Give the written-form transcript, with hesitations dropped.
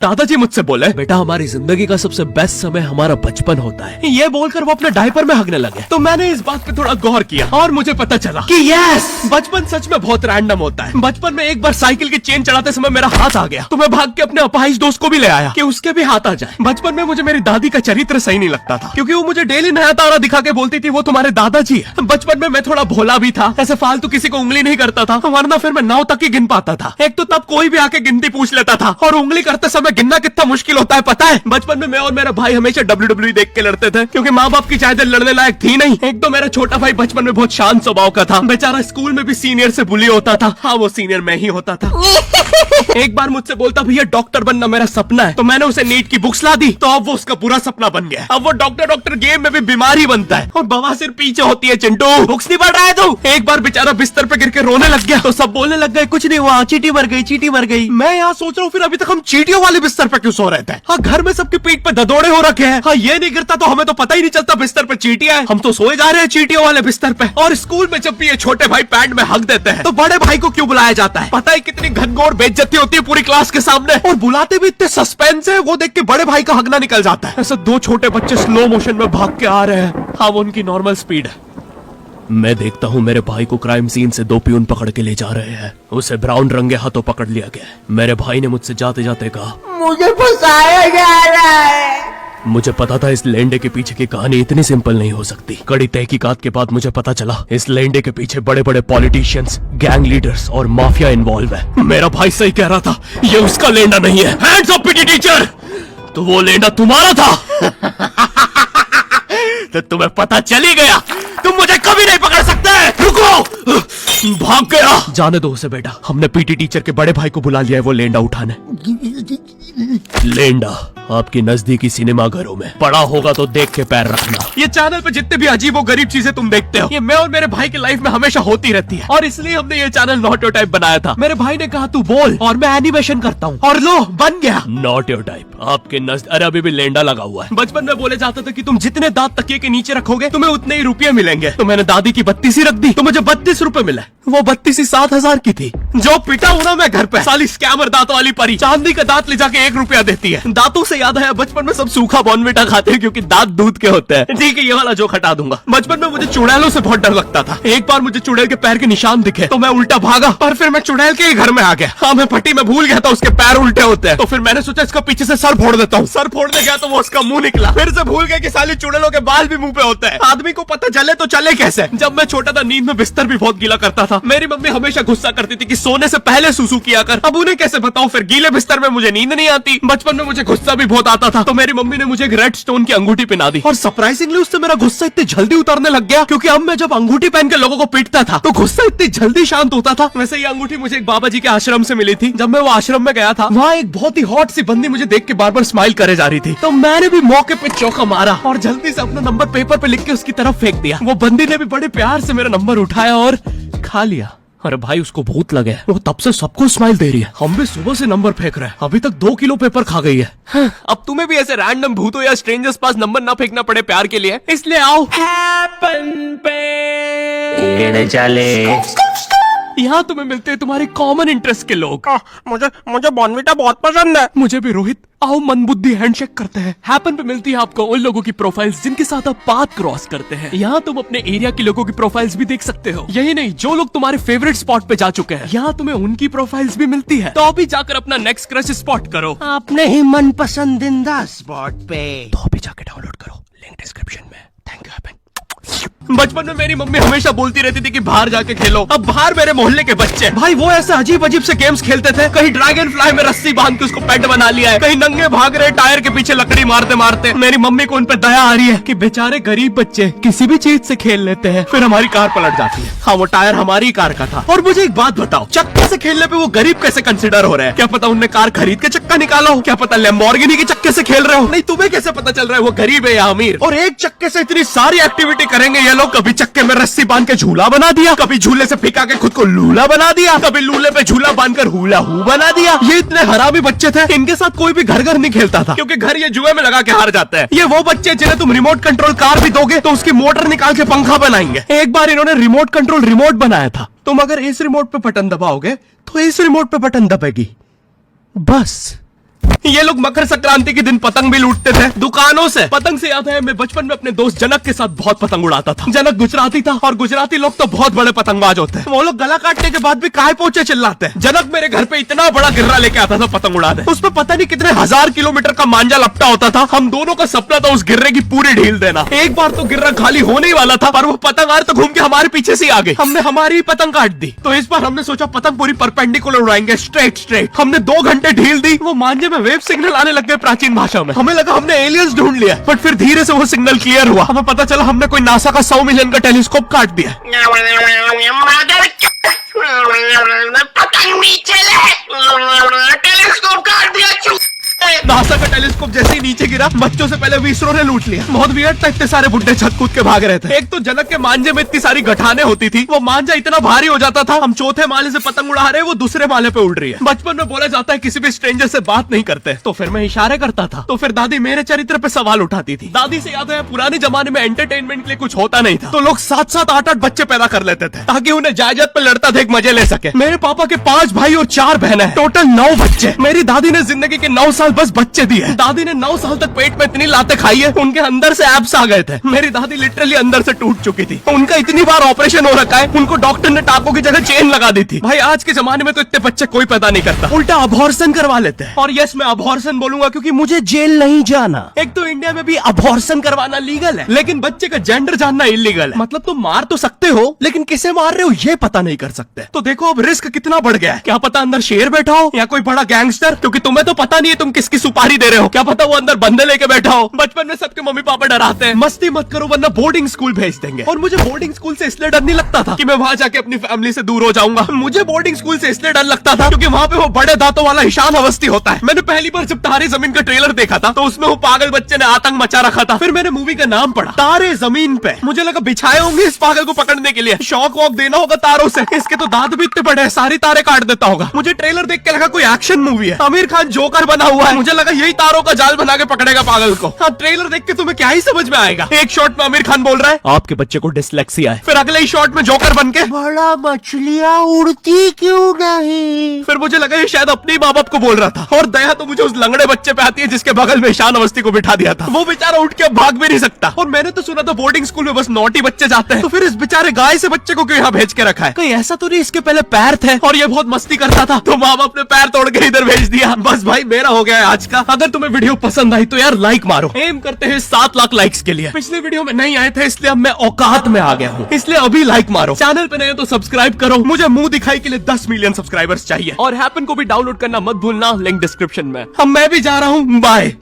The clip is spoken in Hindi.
दादाजी मुझसे बोले, बेटा हमारी जिंदगी का सबसे बेस्ट समय हमारा बचपन होता है। ये बोलकर वो अपने डायपर में हगने लगे। तो मैंने इस बात पे थोड़ा गौर किया और मुझे पता चला कि यस, बचपन सच में बहुत रैंडम होता है। बचपन में एक बार साइकिल की चेन चढ़ाते समय मेरा हाथ आ गया, तो मैं भाग के अपने अपाहिज दोस्त को भी ले आया कि उसके भी हाथ आ जाए। बचपन में मुझे मेरी दादी का चरित्र सही नहीं लगता था, क्योंकि वो मुझे डेली नया तारा दिखा के बोलती थी वो तुम्हारे दादाजी है। बचपन में मैं थोड़ा भोला भी था, ऐसे फालतू किसी को उंगली नहीं करता था, वरना फिर मैं 9 तक ही गिन पाता था। एक तो तब कोई भी आके गिनती पूछ लेता था, और उंगली करते समय गिनना कितना मुश्किल होता है पता है। बचपन में मैं और मेरा भाई हमेशा WWE देख के लड़ते थे, क्योंकि माँ बाप की चाहते लड़ने लायक थी नहीं। एक तो मेरा छोटा भाई बचपन में बहुत शांत स्वभाव का था, बेचारा स्कूल में भी सीनियर से बुली होता था। हाँ, वो सीनियर मैं ही होता था। एक बार मुझसे बोलता भैया डॉक्टर बनना मेरा सपना है, तो मैंने उसे नीट की बुक्स ला दी, तो अब वो उसका पूरा सपना बन गया। अब वो डॉक्टर गेम में भी बीमारी बनता है, और बवासीर पीछे होती है। चिंटू बुक्स नहीं पढ़ रहा है तू? एक बार बेचारा बिस्तर पे गिर के रोने लग गया, तो सब बोलने लग गए कुछ नहीं हुआ, चींटी मर गई, चींटी मर गई। मैं यहाँ सोच रहा हूँ फिर अभी तक हम चींटियों वाले बिस्तर पे क्यों सो रहे थे? हाँ, घर में सबकी पीठ पे ददोड़े हो रखे हैं। हाँ, ये नहीं गिरता तो हमें तो पता ही नहीं चलता बिस्तर पे चींटियां हैं। हम तो सोए जा रहे हैं चींटियों वाले बिस्तर पे। और स्कूल में जब भी ये छोटे भाई पैंट में हक देते हैं, तो बड़े भाई को क्यों बुलाया जाता है? पता है कितनी घनघोर बेइज्जती होती है पूरी क्लास के सामने, और बुलाते भी इतने सस्पेंस है, वो देख के बड़े भाई का हगना निकल जाता है। ऐसे 2 छोटे बच्चे स्लो मोशन में भाग के आ रहे हैं। हाँ, वो उनकी नॉर्मल स्पीड है। मैं देखता हूँ मेरे भाई को क्राइम सीन से 2 पियून पकड़ के ले जा रहे हैं। उसे ब्राउन रंगे हाथों पकड़ लिया गया। मेरे भाई ने मुझसे जाते जाते कहा, मुझे फंसाया जा रहा है। मुझे पता था इस लेंडे के पीछे की कहानी इतनी सिंपल नहीं हो सकती। कड़ी तहकीकात के बाद मुझे पता चला इस लेंडे के पीछे बड़े बड़े पॉलिटिशियंस, गैंग लीडर्स और माफिया इन्वॉल्व है। मेरा भाई सही कह रहा था, ये उसका लेंडा नहीं है। हैंड्स अप पीटी टीचर, तो वो लेंडा तुम्हारा था। तो तुम्हें पता चल ही गया, तुम मुझे कभी नहीं पकड़ सकते। रुको, भाग गया। जाने दो उसे बेटा, हमने पीटी टीचर के बड़े भाई को बुला लिया है वो लेंडा उठाने। लेंडा आपकी नजदीकी सिनेमा घरों में पड़ा होगा तो देख के पैर रखना। ये चैनल पे जितने भी अजीब और गरीब चीजें तुम देखते हो, ये मैं और मेरे भाई की लाइफ में हमेशा होती रहती है, और इसलिए हमने ये चैनल नॉट योर टाइप बनाया था। मेरे भाई ने कहा तू बोल और मैं एनिमेशन करता हूँ, और लो बन गया नॉट योर टाइप। आपके अरे अभी भी लेंडा लगा हुआ है। बचपन में बोले जाते थे कि तुम जितने दांत तकिए के नीचे रखोगे तुम्हें उतने ही रुपये मिलेंगे। तो मैंने दादी की 32 रख दी, तो मुझे 32 रुपए मिले। वो 32 7,000 की थी। जो पिटा हूं ना मैं घर पे, साली स्कैमर दांतों वाली परी चांदी का दांत ले जाके 1 रुपया देती है। दांतों से याद आया, बचपन में सब सूखा बॉर्नविटा खाते हैं क्योंकि दांत दूध के होते हैं। ठीक है, ये वाला जोक हटा दूंगा। बचपन में मुझे चुड़ैलों से बहुत डर लगता था। एक बार मुझे चुड़ैल के पैर के निशान दिखे तो मैं उल्टा भागा, पर फिर मैं चुड़ैल के ही घर में आ गया। हाँ, मैं पट्टी में भूल गया था उसके पैर उल्टे होते हैं, तो फिर मैंने सोचा इसका पीछे से सर फोड़ देता हूँ। सर फोड़ने गया तो वो उसका मुंह निकला। फिर से भूल गया कि साली चुड़ैलों के बाल भी मुंह पे होते हैं। आदमी को पता चले तो चले कैसे। जब मैं छोटा था नींद में बिस्तर भी बहुत गीला करता था। मेरी मम्मी हमेशा गुस्सा करती थी कि सोने से पहले सुसु किया कर। अब उन्हें कैसे बताऊं, फिर गीले बिस्तर में मुझे नींद नहीं आती। बचपन में मुझे गुस्सा भी बहुत आता था, तो मेरी मम्मी ने मुझे एक रेड स्टोन की अंगूठी पहना दी, और सरप्राइजिंगली उससे मेरा गुस्सा इतनी जल्दी उतरने लग गया, क्योंकि अब मैं जब अंगूठी पहन के लोगों को पीटता था तो गुस्सा इतनी जल्दी शांत होता था। वैसे ये अंगूठी मुझे एक बाबा जी के आश्रम से मिली थी। जब मैं वो आश्रम में गया था, वहाँ एक बहुत ही हॉट सी बंदी मुझे देख के बार बार स्माइल करे जा रही थी, तो मैंने भी मौके पे चौका मारा और जल्दी से अपना नंबर पेपर पे लिख के उसकी तरफ फेंक दिया। वो बंदी ने भी बड़े प्यार से मेरा नंबर उठाया और खा लिया। अरे भाई, उसको भूत लगे, वो तब से सबको स्माइल दे रही है। हम भी सुबह से नंबर फेंक रहे हैं, अभी तक 2 किलो पेपर खा गई है। अब तुम्हें भी ऐसे रैंडम भूतों या स्ट्रेंजर्स पास नंबर ना फेंकना पड़े प्यार के लिए, इसलिए आओ हैपन पे चले। यहाँ तुम्हें मिलते हैं तुम्हारे कॉमन इंटरेस्ट के लोग। मुझे बॉर्नविटा बहुत पसंद है। मुझे भी रोहित। आओ मन बुद्धि हैंडशेक करते हैं। हैपन पे मिलती है आपको उन लोगों की प्रोफाइल्स जिनके साथ आप पाथ क्रॉस करते हैं। यहाँ तुम अपने एरिया के लोगों की प्रोफाइल्स भी देख सकते हो। यही नहीं, जो लोग तुम्हारे फेवरेट स्पॉट पे जा चुके हैं, यहाँ तुम्हें उनकी प्रोफाइल्स भी मिलती है। तो अभी जाकर अपना नेक्स्ट क्रश स्पॉट करो अपने ही मन पसंदीदा स्पॉट पे। तो अभी जाके डाउनलोड करो, लिंक डिस्क्रिप्शन में। Thank you happen. बचपन में मेरी मम्मी हमेशा बोलती रहती थी कि बाहर जाके खेलो। अब बाहर मेरे मोहल्ले के बच्चे भाई वो ऐसे अजीब अजीब से गेम्स खेलते थे। कहीं ड्रैगन फ्लाई में रस्सी बांध के उसको पेट बना लिया है, कहीं नंगे भाग रहे टायर के पीछे लकड़ी मारते मारते। मेरी मम्मी को उन पे दया आ रही है कि बेचारे गरीब बच्चे किसी भी चीज से खेल लेते हैं, फिर हमारी कार पलट जाती है। हाँ, वो टायर हमारी कार का था। और मुझे एक बात बताओ, चक्के से खेलने पे वो गरीब कैसे कंसिडर हो रहे हैं? क्या पता उनने कार खरीद के चक्का निकाला हो, क्या पता लैम्बोर्गिनी के चक्के से खेल रहे हो। नहीं, तुम्हें कैसे पता चल रहा है वो गरीब है या अमीर? और एक चक्के से इतनी सारी एक्टिविटी करेंगे ये लोग। कभी चक्के में रस्सी बांध के झूला बना दिया, कभी झूले से फिका के खुद को लूला बना दिया, कभी लूले पे झूला बांधकर हुला हू बना दिया। ये इतने हरामी बच्चे थे, इनके साथ कोई भी घर नहीं खेलता था, क्योंकि घर ये जुए में लगा के हार जाते हैं। ये वो बच्चे जिन्हें तुम रिमोट कंट्रोल कार भी दोगे तो उसकी मोटर निकाल के पंखा बनाएंगे। एक बार इन्होंने रिमोट कंट्रोल रिमोट बनाया था। तुम अगर इस रिमोट पे बटन दबाओगे तो इस रिमोट पे बटन दबेगी, बस ये लोग मकर संक्रांति के दिन पतंग भी लूटते थे दुकानों से। पतंग से याद है मैं बचपन में अपने दोस्त जनक के साथ बहुत पतंग उड़ाता था। जनक गुजराती था और गुजराती लोग तो बहुत बड़े पतंगबाज होते हैं। वो लोग गला काटने के बाद भी काय पोचे चिल्लाते हैं। जनक मेरे घर पे इतना बड़ा गिर्रा लेके आता था पतंग उड़ाने। उसमें पता नहीं कितने 1000 किलोमीटर का मांझा लपटा होता था। हम दोनों का सपना था उस गिर्रे की पूरी ढील देना। एक बार तो गिर्रा खाली होने ही वाला था पर वो पतंग तो घूम के हमारे पीछे से आ गई। हमने हमारी ही पतंग काट दी। तो इस बार हमने सोचा पतंग पूरी परपेंडिकुलर उड़ाएंगे, स्ट्रेट। हमने 2 घंटे ढील दी। वो मांझे में वेव सिग्नल आने लग गए प्राचीन भाषा में। हमें लगा हमने एलियंस ढूंढ लिया बट फिर धीरे से वो सिग्नल क्लियर हुआ। हमें पता चला हमने कोई नासा का 100 मिलियन का टेलीस्कोप काट दिया। पतंग नीचे ले, टेलीस्कोप काट दिया। नासा का टेलीस्कोप जैसे ही नीचे गिरा बच्चों से पहले विसरो ने लूट लिया। बहुत वियर्ड था, इतने सारे बुड्ढे छत कूद के भाग रहे थे। एक तो जनक के मांझे में इतनी सारी गठाने होती थी, वो मांझा इतना भारी हो जाता था। हम चौथे माले से पतंग उड़ा रहे, वो दूसरे माले पे उड़ रही है। बचपन में बोला जाता है किसी भी स्ट्रेंजर से बात नहीं करते, तो फिर मैं इशारे करता था। तो फिर दादी मेरे चरित्र पे सवाल उठाती थी। दादी से याद है पुराने जमाने में एंटरटेनमेंट के लिए कुछ होता नहीं था, तो लोग 7-7, 8-8 बच्चे पैदा कर लेते थे ताकि उन्हें जायदाद पे लड़ता देख मजे ले सके। मेरे पापा के 5 भाई और 4 बहनें, टोटल 9 बच्चे। मेरी दादी ने जिंदगी के 9 साल बस बच्चे दिए। दादी ने 9 साल तक पेट में इतनी लातें खाई है, उनके अंदर से एब्स आ गए थे। मेरी दादी लिटरली अंदर से टूट चुकी थी। उनका इतनी बार ऑपरेशन हो रखा है, उनको डॉक्टर ने टाकों की जगह चेन लगा दी थी। भाई आज के जमाने में तो इतने बच्चे कोई पैदा नहीं करता, उल्टा अबॉर्शन करवा लेते हैं। और यस मैं अबॉर्शन बोलूंगा क्योंकि मुझे जेल नहीं जाना। एक तो इंडिया में भी अबॉर्शन करवाना लीगल है, लेकिन बच्चे का जेंडर जानना इलीगल है। मतलब तुम मार तो सकते हो लेकिन किसे मार रहे हो ये पता नहीं कर सकते। तो देखो अब रिस्क कितना बढ़ गया है। क्या पता अंदर शेर बैठा हो या कोई बड़ा गैंगस्टर, क्योंकि तुम्हें तो पता नहीं है तुम किसकी सुपारी दे रहे हो। क्या पता वो अंदर बंदे लेके बैठा हो। बचपन में सबके मम्मी पापा डराते हैं मस्ती मत करो वरना बोर्डिंग स्कूल भेज देंगे। और मुझे बोर्डिंग स्कूल से इसलिए डर नहीं लगता था कि मैं वहां जाके अपनी फैमिली से दूर हो जाऊंगा। मुझे बोर्डिंग स्कूल से इसलिए डर लगता था क्योंकि वहां पे वो बड़े दांतों वाला ईशान अवस्थी होता है। मैंने पहली बार जब तारे जमीन का ट्रेलर देखा था तो उसमें वो पागल बच्चे ने आतंक मचा रखा था। फिर मैंने मूवी का नाम पढ़ा तारे जमीन पे। मुझे लगा बिछाए होंगे इस पागल को पकड़ने के लिए, शॉक वॉक देना होगा तारों से। इसके तो दांत भी इतने बड़े हैं, सारी तारे काट देता होगा। मुझे ट्रेलर देख के लगा कोई एक्शन मूवी है, आमिर खान जोकर बना हुआ है। मुझे लगा यही तारों का जाल बना के पकड़ेगा पागल को। हाँ ट्रेलर देख के तुम्हें क्या ही समझ में आएगा। एक शॉट में आमिर खान बोल रहा है आपके बच्चे को डिसलेक्सिया है, फिर अगले ही शॉट में जोकर बन के बड़ा मछलियाँ उड़ती क्यों नहीं। फिर मुझे लगा ये शायद अपने माँ बाप को बोल रहा था। और दया तो मुझे उस लंगड़े बच्चे पे आती है जिसके बगल में ईशान अवस्थी को बिठा दिया था। वो बेचारा उठ के भाग भी नहीं सकता। और मैंने तो सुना था बोर्डिंग स्कूल में बस नॉटी बच्चे जाते हैं, तो फिर इस बेचारे गाय से बच्चे को क्यों यहाँ भेज के रखा है। कहीं ऐसा तो नहीं इसके पहले पैर थे और ये बहुत मस्ती करता था तो माँ बाप ने पैर तोड़ के इधर भेज दिया। बस भाई मेरा हो गया है आज का। अगर तुम्हें वीडियो पसंद आई तो यार लाइक मारो। एम करते हैं 7 लाख लाइक्स के लिए। पिछले वीडियो में नहीं आए थे इसलिए अब मैं औकात में आ गया हूँ, इसलिए अभी लाइक मारो। चैनल पे नए हो तो सब्सक्राइब करो। मुझे मुंह दिखाई के लिए 10 मिलियन सब्सक्राइबर्स चाहिए। और हैपन को भी डाउनलोड करना मत भूलना, लिंक डिस्क्रिप्शन में। अब मैं भी जा रहा हूँ, बाय।